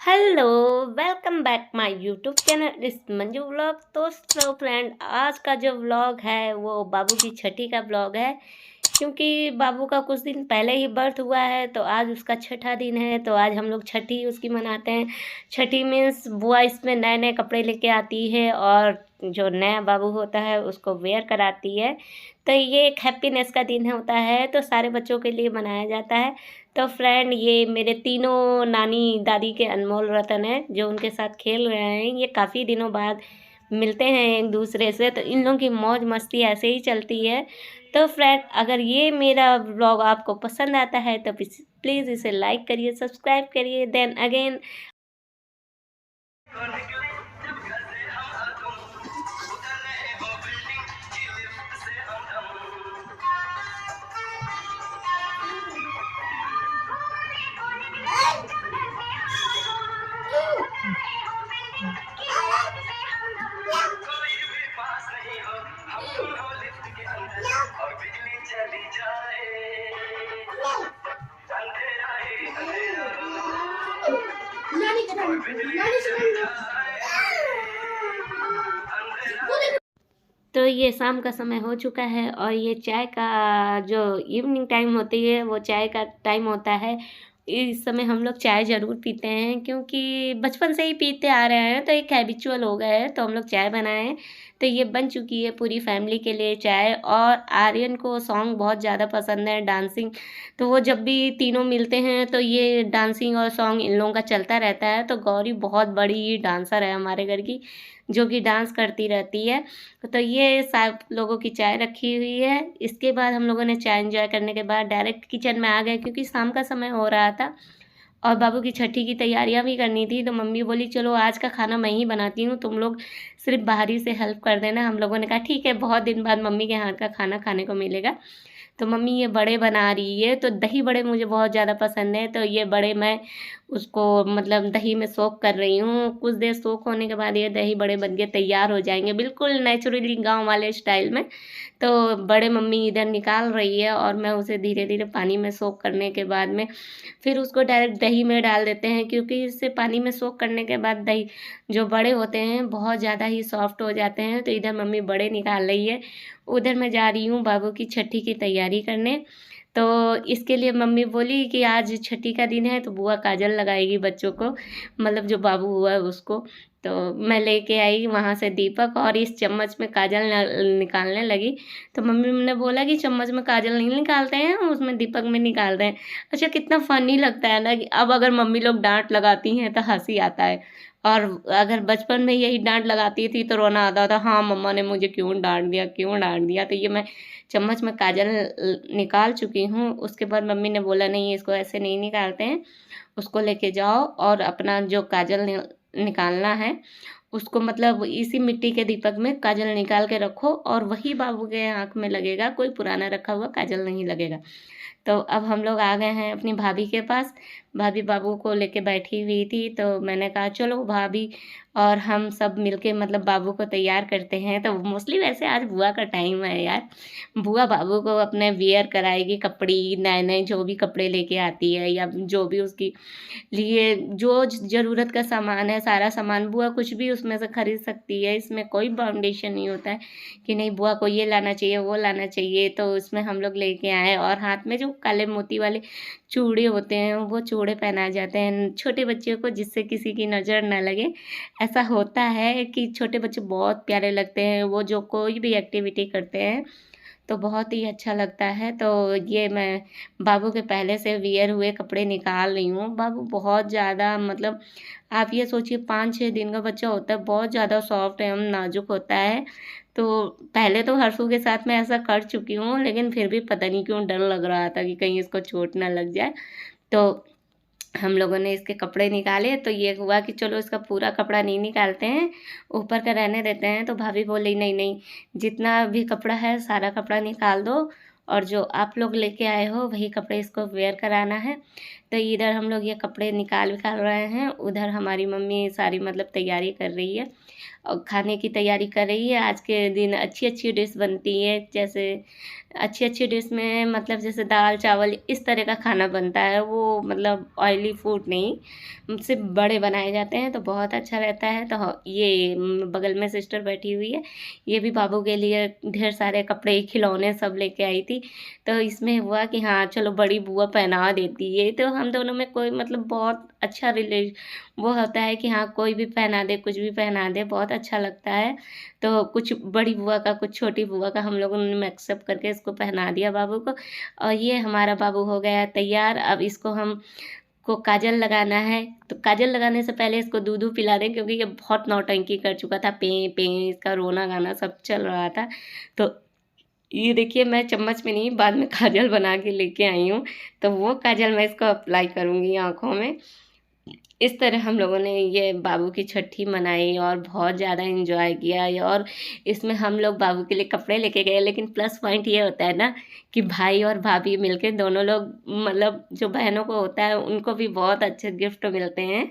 Hello, welcome back my YouTube channel इस Manju vlog. तो friend, आज का जो व्लॉग है वो बाबू की छठी का व्लॉग है। क्योंकि बाबू का कुछ दिन पहले ही बर्थ हुआ है तो आज उसका छठा दिन है। तो आज हम लोग छठी उसकी मनाते हैं। छठी मीन्स बुआ इसमें नए नए कपड़े लेके आती है और जो नया बाबू होता है उसको वेयर कराती है। तो ये एक हैप्पीनेस का दिन होता है, तो सारे बच्चों के लिए मनाया जाता है। तो फ्रेंड, ये मेरे तीनों नानी दादी के अनमोल रतन हैं जो उनके साथ खेल रहे हैं। ये काफ़ी दिनों बाद मिलते हैं एक दूसरे से, तो इन लोगों की मौज मस्ती ऐसे ही चलती है। तो फ्रेंड, अगर ये मेरा व्लॉग आपको पसंद आता है तो प्लीज़ इसे लाइक करिए, सब्सक्राइब करिए। देन अगेन तो ये शाम का समय हो चुका है और ये चाय का जो इवनिंग टाइम होती है वो चाय का टाइम होता है। इस समय हम लोग चाय ज़रूर पीते हैं क्योंकि बचपन से ही पीते आ रहे हैं, तो एक हैबिचुअल हो गया है, तो हम लोग चाय बनाए हैं। तो ये बन चुकी है पूरी फैमिली के लिए चाय। और आर्यन को सॉन्ग बहुत ज़्यादा पसंद है, डांसिंग। तो वो जब भी तीनों मिलते हैं तो ये डांसिंग और सॉन्ग इन लोगों का चलता रहता है। तो गौरी बहुत बड़ी डांसर है हमारे घर की, जो कि डांस करती रहती है। तो ये सब लोगों की चाय रखी हुई है। इसके बाद हम लोगों ने चाय एंजॉय करने के बाद डायरेक्ट किचन में आ गए क्योंकि शाम का समय हो रहा था और बाबू की छठी की तैयारियां भी करनी थी। तो मम्मी बोली चलो आज का खाना मैं ही बनाती हूँ, तुम लोग सिर्फ बाहरी से हेल्प कर देना। हम लोगों ने कहा ठीक है, बहुत दिन बाद मम्मी के हाथ का खाना खाने को मिलेगा। तो मम्मी ये बड़े बना रही है, तो दही बड़े मुझे बहुत ज़्यादा पसंद है। तो ये बड़े मैं उसको मतलब दही में सोक कर रही हूँ। कुछ देर सोक होने के बाद ये दही बड़े बन के तैयार हो जाएंगे, बिल्कुल नेचुरली गांव वाले स्टाइल में। तो बड़े मम्मी इधर निकाल रही है और मैं उसे धीरे धीरे पानी में सोक करने के बाद में फिर उसको डायरेक्ट दही में डाल देते हैं, क्योंकि इससे पानी में सोक करने के बाद दही जो बड़े होते हैं बहुत ज़्यादा ही सॉफ्ट हो जाते हैं। तो इधर मम्मी बड़े निकाल रही है, उधर मैं जा रही हूँ बाबू की छठी की तैयारी करने। तो इसके लिए मम्मी बोली कि आज छठी का दिन है तो बुआ काजल लगाएगी बच्चों को, मतलब जो बाबू हुआ है उसको। तो मैं लेके आई वहाँ से दीपक और इस चम्मच में काजल निकालने लगी। तो मम्मी ने बोला कि चम्मच में काजल नहीं निकालते हैं, उसमें दीपक में निकालते हैं। अच्छा, कितना फ़नी लगता है ना कि अब अगर मम्मी लोग डांट लगाती हैं तो हंसी आता है, और अगर बचपन में यही डांट लगाती थी तो रोना आता था, हाँ मम्मा ने मुझे क्यों डांट दिया, क्यों डांट दिया। तो ये मैं चम्मच में काजल निकाल चुकी हूँ। उसके बाद मम्मी ने बोला नहीं, इसको ऐसे नहीं निकालते हैं, उसको लेके जाओ और अपना जो काजल निकालना है उसको मतलब इसी मिट्टी के दीपक में काजल निकाल के रखो और वही बाबू के आँख में लगेगा, कोई पुराना रखा हुआ काजल नहीं लगेगा। तो अब हम लोग आ गए हैं अपनी भाभी के पास। भाभी बाबू को लेके बैठी हुई थी, तो मैंने कहा चलो भाभी और हम सब मिलके मतलब बाबू को तैयार करते हैं। तो मोस्टली वैसे आज बुआ का टाइम है यार, बुआ बाबू को अपने वियर कराएगी, कपड़े नए नए जो भी कपड़े लेके आती है या जो भी उसकी लिए जो ज़रूरत का सामान है, सारा सामान बुआ कुछ भी उसमें से खरीद सकती है। इसमें कोई बाउंडेशन नहीं होता है कि नहीं बुआ को ये लाना चाहिए, वो लाना चाहिए। तो उसमें हम लोग लेके आए और हाथ में जो काले मोती वाले चूड़े होते हैं वो चूड़े पहनाए जाते हैं छोटे बच्चों को, जिससे किसी की नज़र ना लगे। ऐसा होता है कि छोटे बच्चे बहुत प्यारे लगते हैं, वो जो कोई भी एक्टिविटी करते हैं तो बहुत ही अच्छा लगता है। तो ये मैं बाबू के पहले से वियर हुए कपड़े निकाल रही हूँ। बाबू बहुत ज़्यादा मतलब आप ये सोचिए 5-6 दिन का बच्चा होता है, बहुत ज़्यादा सॉफ्ट एवं नाजुक होता है। तो पहले तो हर्षू के साथ मैं ऐसा कर चुकी हूँ, लेकिन फिर भी पता नहीं क्यों डर लग रहा था कि कहीं इसको चोट ना लग जाए। तो हम लोगों ने इसके कपड़े निकाले, तो ये हुआ कि चलो इसका पूरा कपड़ा नहीं निकालते हैं, ऊपर का रहने देते हैं। तो भाभी बोली नहीं नहीं, जितना भी कपड़ा है सारा कपड़ा निकाल दो और जो आप लोग लेके आए हो वही कपड़े इसको वेयर कराना है। तो इधर हम लोग ये कपड़े निकाल रहे हैं, उधर हमारी मम्मी सारी मतलब तैयारी कर रही है और खाने की तैयारी कर रही है। आज के दिन अच्छी अच्छी डिश बनती है, जैसे अच्छी अच्छी डिश में मतलब जैसे दाल चावल इस तरह का खाना बनता है, वो मतलब ऑयली फूड नहीं, सिर्फ बड़े बनाए जाते हैं तो बहुत अच्छा रहता है। तो ये बगल में सिस्टर बैठी हुई है, ये भी बाबू के लिए ढेर सारे कपड़े खिलौने सब लेके आई थी। तो इसमें हुआ कि हाँ चलो बड़ी बुआ पहना देती है, तो हम दोनों में कोई मतलब बहुत अच्छा वो होता है कि हाँ कोई भी पहना दे, कुछ भी पहना दे, बहुत अच्छा लगता है। तो कुछ बड़ी बुआ का कुछ छोटी बुआ का हम लोगों ने मिक्सअप करके इसको पहना दिया बाबू को। और ये हमारा बाबू हो गया तैयार। अब इसको हम को काजल लगाना है, तो काजल लगाने से पहले इसको दूध पिला दें, क्योंकि ये बहुत नौटंकी कर चुका था, पे पे इसका रोना गाना सब चल रहा था। तो ये देखिए मैं चम्मच में नहीं, बाद में काजल बना के लेके आई हूँ, तो वो काजल मैं इसको अप्लाई करूँगी आँखों में। इस तरह हम लोगों ने ये बाबू की छठी मनाई और बहुत ज़्यादा एंजॉय किया। और इसमें हम लोग बाबू के लिए कपड़े लेके गए, लेकिन प्लस पॉइंट ये होता है ना कि भाई और भाभी मिलके दोनों लोग मतलब जो बहनों को होता है उनको भी बहुत अच्छे गिफ्ट मिलते हैं।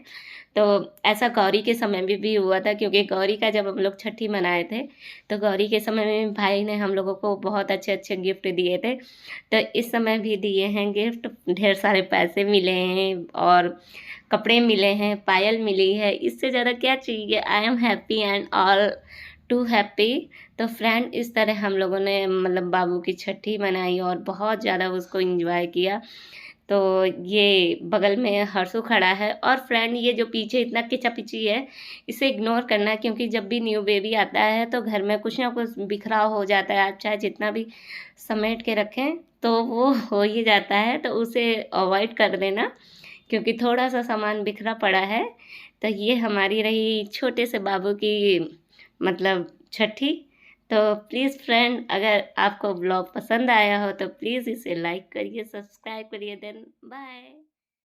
तो ऐसा गौरी के समय में भी हुआ था, क्योंकि गौरी का जब हम लोग छठी मनाए थे तो गौरी के समय में भाई ने हम लोगों को बहुत अच्छे अच्छे गिफ्ट दिए थे। तो इस समय भी दिए हैं गिफ्ट, ढेर सारे पैसे मिले हैं और कपड़े मिले हैं, पायल मिली है, इससे ज़्यादा क्या चाहिए। I am happy and all too happy. तो फ्रेंड इस तरह हम लोगों ने मतलब बाबू की छठी मनाई और बहुत ज़्यादा उसको एंजॉय किया। तो ये बगल में हर्षु खड़ा है। और फ्रेंड ये जो पीछे इतना किचापिची है, इसे इग्नोर करना, क्योंकि जब भी न्यू बेबी आता है तो घर में कुछ ना कुछ बिखराव हो जाता है। आप चाहे जितना भी समेट के रखें तो वो हो ही जाता है, तो उसे अवॉइड कर देना, क्योंकि थोड़ा सा सामान बिखरा पड़ा है। तो ये हमारी रही छोटे से बाबू की मतलब छठी। तो प्लीज़ फ्रेंड, अगर आपको ब्लॉग पसंद आया हो तो प्लीज़ इसे लाइक करिए, सब्सक्राइब करिए। Then bye.